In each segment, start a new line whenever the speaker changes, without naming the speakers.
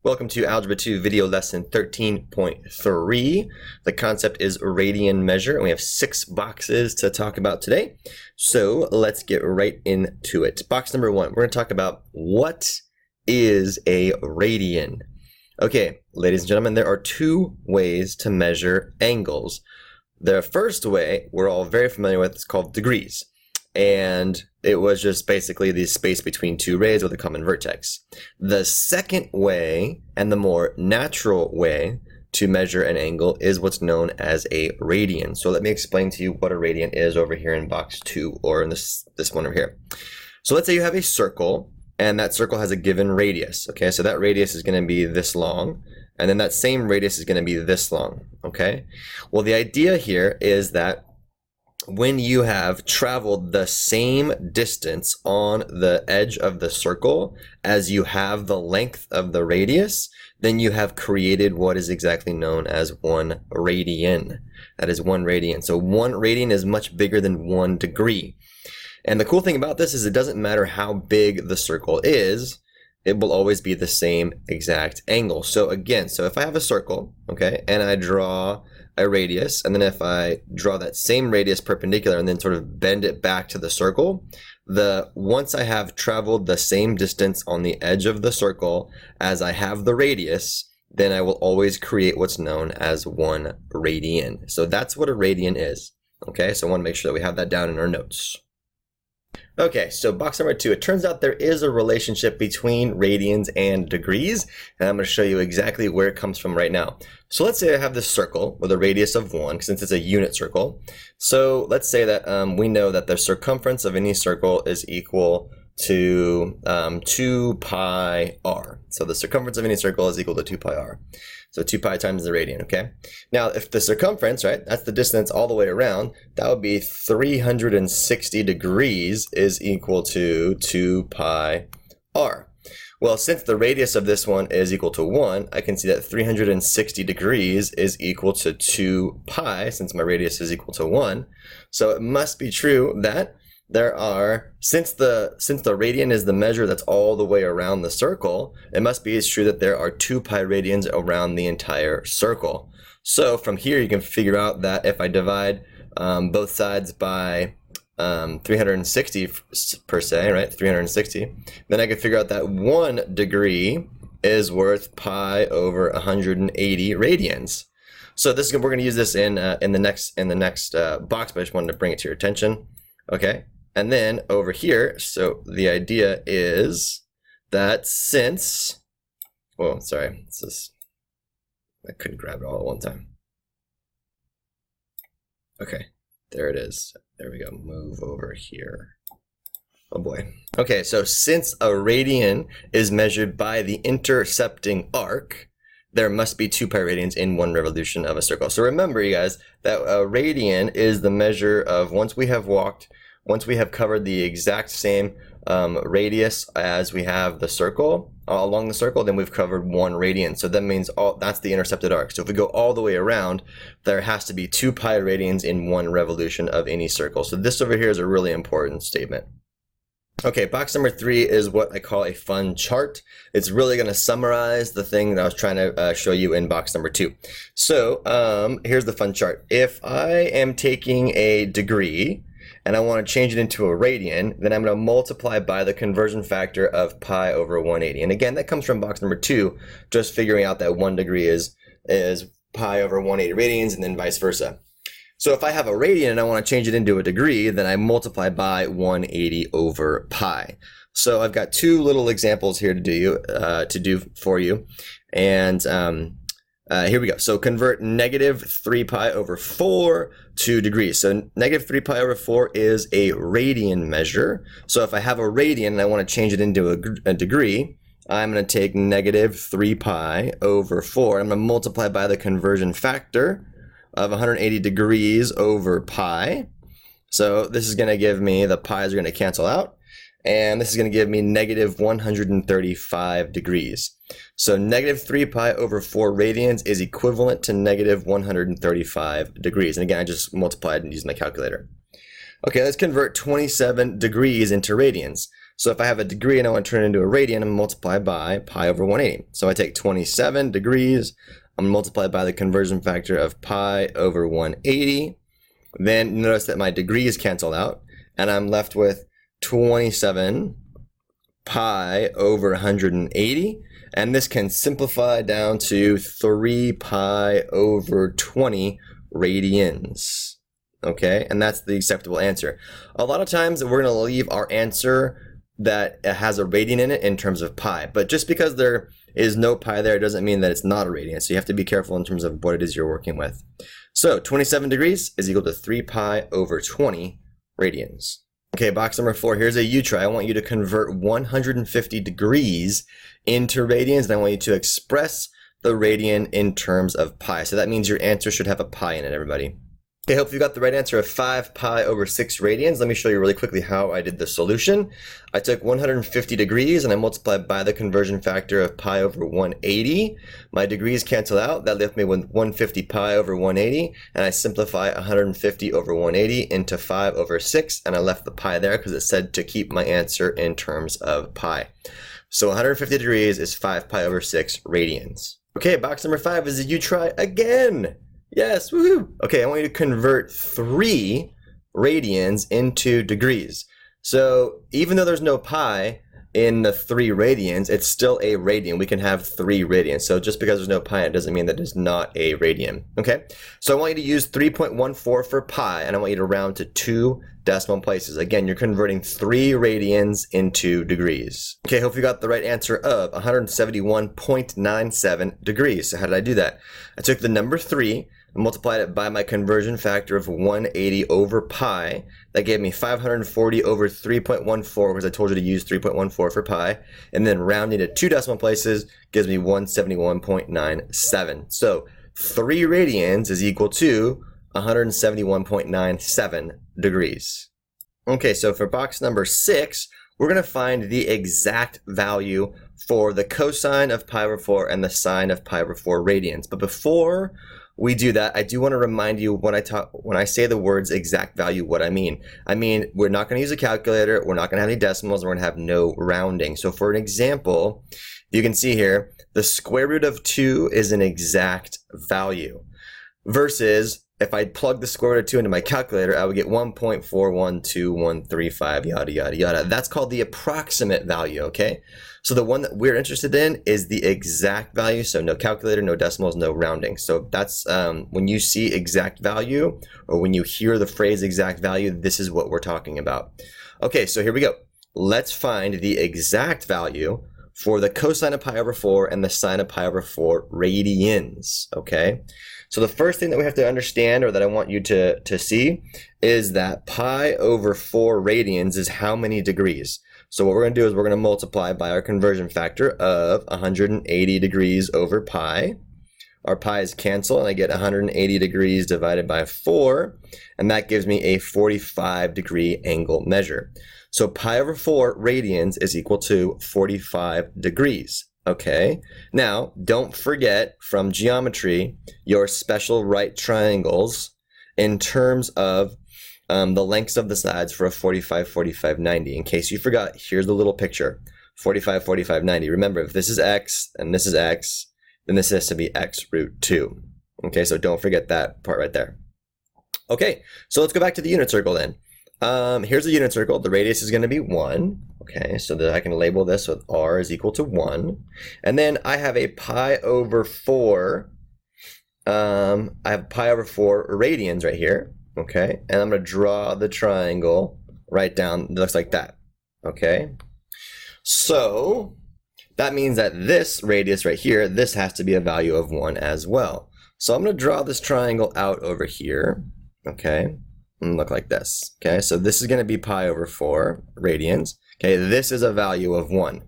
Welcome to Algebra 2 video lesson 13.3. The concept is radian measure, and we have 6 boxes to talk about today. So let's get right into it. Box number 1, we're going to talk about what is a radian. Okay, ladies and gentlemen, there are 2 ways to measure angles. The first way we're all very familiar with is called degrees. And it was just basically the space between 2 rays with a common vertex. The second way, and the more natural way to measure an angle, is what's known as a radian. So let me explain to you what a radian is over here in box 2, or in this one over here. So let's say you have a circle, and that circle has a given radius. Okay, so that radius is going to be this long, and then that same radius is going to be this long. Okay, well, the idea here is that when you have traveled the same distance on the edge of the circle as you have the length of the radius, then you have created what is exactly known as 1 radian. That is 1 radian. So 1 radian is much bigger than 1 degree. And the cool thing about this is it doesn't matter how big the circle is, it will always be the same exact angle. So again, so if I have a circle, okay, and I draw a radius, and then if I draw that same radius perpendicular and then sort of bend it back to the circle, once I have traveled the same distance on the edge of the circle as I have the radius, then I will always create what's known as 1 radian. So that's what a radian is. Okay, so I want to make sure that we have that down in our notes. Okay, so box number 2, it turns out there is a relationship between radians and degrees, and I'm going to show you exactly where it comes from right now. So let's say I have this circle with a radius of 1, since it's a unit circle. So let's say that we know that the circumference of any circle is equal to 2 pi r. So the circumference of any circle is equal to 2 pi r. So 2 pi times the radian, okay? Now, if the circumference, right, that's the distance all the way around, that would be 360 degrees is equal to 2 pi r. Well, since the radius of this one is equal to 1, I can see that 360 degrees is equal to 2 pi, since my radius is equal to 1. So it must be true that there are, since the radian is the measure that's all the way around the circle, it must be true that there are 2 pi radians around the entire circle. So from here you can figure out that if I divide both sides by 360 per se, right, 360, then I can figure out that 1 degree is worth pi over 180 radians. So this is, we're going to use this in the next box, but I just wanted to bring it to your attention. Okay. And then over here, so the idea is that since, well, sorry, I couldn't grab it all at one time. Okay, there it is. There we go, move over here. Oh boy. Okay, so since a radian is measured by the intercepting arc, there must be 2 pi radians in 1 revolution of a circle. So remember, you guys, that a radian is the measure of once we have covered the exact same radius as we have the circle, along the circle, then we've covered 1 radian. So that means that's the intercepted arc. So if we go all the way around, there has to be 2 pi radians in 1 revolution of any circle. So this over here is a really important statement. Okay, box number 3 is what I call a fun chart. It's really going to summarize the thing that I was trying to show you in box number 2. So here's the fun chart. If I am taking a degree and I want to change it into a radian, then I'm going to multiply by the conversion factor of pi over 180. And again, that comes from box number 2, just figuring out that 1 degree is pi over 180 radians, and then vice versa. So if I have a radian and I want to change it into a degree, then I multiply by 180 over pi. So I've got 2 little examples here to do for you, and here we go. So convert negative 3 pi over 4 to degrees. So negative 3 pi over 4 is a radian measure. So if I have a radian and I want to change it into a degree, I'm going to take negative 3 pi over 4. I'm going to multiply by the conversion factor of 180 degrees over pi. So this is going to give me, the pi's are going to cancel out, and this is going to give me negative 135 degrees. So negative 3 pi over 4 radians is equivalent to negative 135 degrees. And again, I just multiplied and used my calculator. Okay, let's convert 27 degrees into radians. So if I have a degree and I want to turn it into a radian, I'm going to multiply by pi over 180. So I take 27 degrees, I'm going to multiply by the conversion factor of pi over 180. Then notice that my degrees cancel out, and I'm left with 27 pi over 180. And this can simplify down to 3 pi over 20 radians. Okay, and that's the acceptable answer. A lot of times we're going to leave our answer that has a radian in it in terms of pi, but just because there is no pi there doesn't mean that it's not a radian. So you have to be careful in terms of what it is you're working with. So 27 degrees is equal to 3 pi over 20 radians. Okay, box number 4, here's a U-try. I want you to convert 150 degrees into radians, and I want you to express the radian in terms of pi. So that means your answer should have a pi in it, everybody. Okay, hope you got the right answer of 5 pi over 6 radians. Let me show you really quickly how I did the solution. I took 150 degrees and I multiplied by the conversion factor of pi over 180. My degrees cancel out. That left me with 150 pi over 180. And I simplify 150 over 180 into 5 over 6. And I left the pi there because it said to keep my answer in terms of pi. So 150 degrees is 5 pi over 6 radians. Okay, box number 5 is a U-try again. Yes, woohoo! Okay, I want you to convert 3 radians into degrees. So even though there's no pi in the 3 radians, it's still a radian. We can have 3 radians. So just because there's no pi, it doesn't mean that it's not a radian. Okay, so I want you to use 3.14 for pi, and I want you to round to 2 decimal places. Again, you're converting 3 radians into degrees. Okay, hope you got the right answer of 171.97 degrees. So how did I do that? I took the number 3, I multiplied it by my conversion factor of 180 over pi. That gave me 540 over 3.14 because I told you to use 3.14 for pi. And then rounding to 2 decimal places gives me 171.97. So 3 radians is equal to 171.97 degrees. Okay, so for box number 6, we're going to find the exact value for the cosine of pi over 4 and the sine of pi over 4 radians. But before we do that, I do want to remind you when I say the words exact value, what I mean. I mean, we're not going to use a calculator, we're not going to have any decimals, and we're going to have no rounding. So for an example, you can see here, the square root of 2 is an exact value. Versus, if I plug the square root of 2 into my calculator, I would get 1.412135, yada, yada, yada. That's called the approximate value, okay? So the one that we're interested in is the exact value. So no calculator, no decimals, no rounding. So that's when you see exact value, or when you hear the phrase exact value, this is what we're talking about. Okay, so here we go. Let's find the exact value for the cosine of pi over 4 and the sine of pi over 4 radians, okay? So the first thing that we have to understand, or that I want you to see, is that pi over 4 radians is how many degrees? So what we're going to do is we're going to multiply by our conversion factor of 180 degrees over pi. Our pi's cancel, and I get 180 degrees divided by 4, and that gives me a 45-degree angle measure. So pi over 4 radians is equal to 45 degrees. Okay, now don't forget from geometry your special right triangles in terms of the lengths of the sides for a 45, 45, 90. In case you forgot, here's the little picture, 45, 45, 90. Remember, if this is x and this is x, then this has to be x root 2. Okay, so don't forget that part right there. Okay, so let's go back to the unit circle then. Here's a unit circle. The radius is going to be 1. Okay, so that I can label this with r is equal to 1. And then I have a pi over 4. I have pi over 4 radians right here. Okay, and I'm going to draw the triangle right down. It looks like that. Okay, so that means that this radius right here, this has to be a value of 1 as well. So I'm going to draw this triangle out over here. Okay, and look like this. Okay, so this is going to be pi over 4 radians. Okay, this is a value of 1.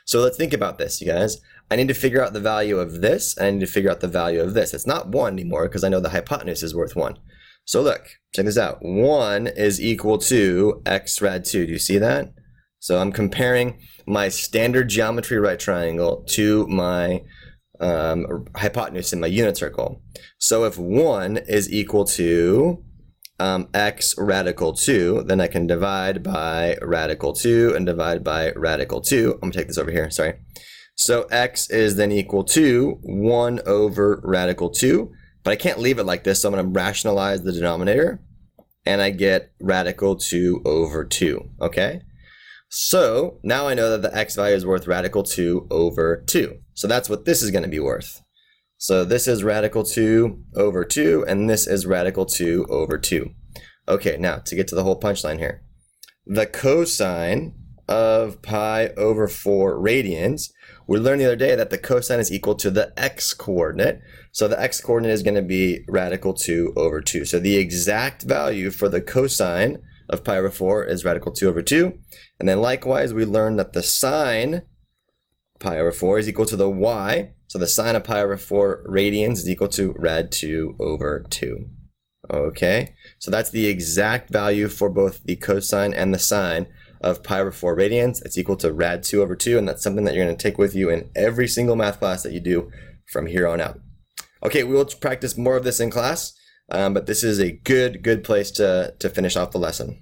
So let's think about this, you guys. I need to figure out the value of this, and I need to figure out the value of this. It's not 1 anymore because I know the hypotenuse is worth 1. So look, check this out. 1 is equal to x rad 2. Do you see that? So I'm comparing my standard geometry right triangle to my hypotenuse in my unit circle. So if 1 is equal to x radical 2, then I can divide by radical 2 and divide by radical 2. I'm going to take this over here, sorry. So x is then equal to 1 over radical 2, but I can't leave it like this, so I'm going to rationalize the denominator, and I get radical 2 over 2, okay? So now I know that the x value is worth radical 2 over 2. So that's what this is going to be worth. So this is radical 2 over 2, and this is radical 2 over 2. Okay, now to get to the whole punchline here. The cosine of pi over 4 radians, we learned the other day that the cosine is equal to the x-coordinate. So the x-coordinate is going to be radical 2 over 2. So the exact value for the cosine of pi over 4 is radical 2 over 2. And then likewise, we learned that the sine pi over 4 is equal to the y. So the sine of pi over 4 radians is equal to rad 2 over 2. Okay, so that's the exact value for both the cosine and the sine of pi over 4 radians. It's equal to rad 2 over 2, and that's something that you're going to take with you in every single math class that you do from here on out. Okay, we will practice more of this in class, but this is a good place to finish off the lesson.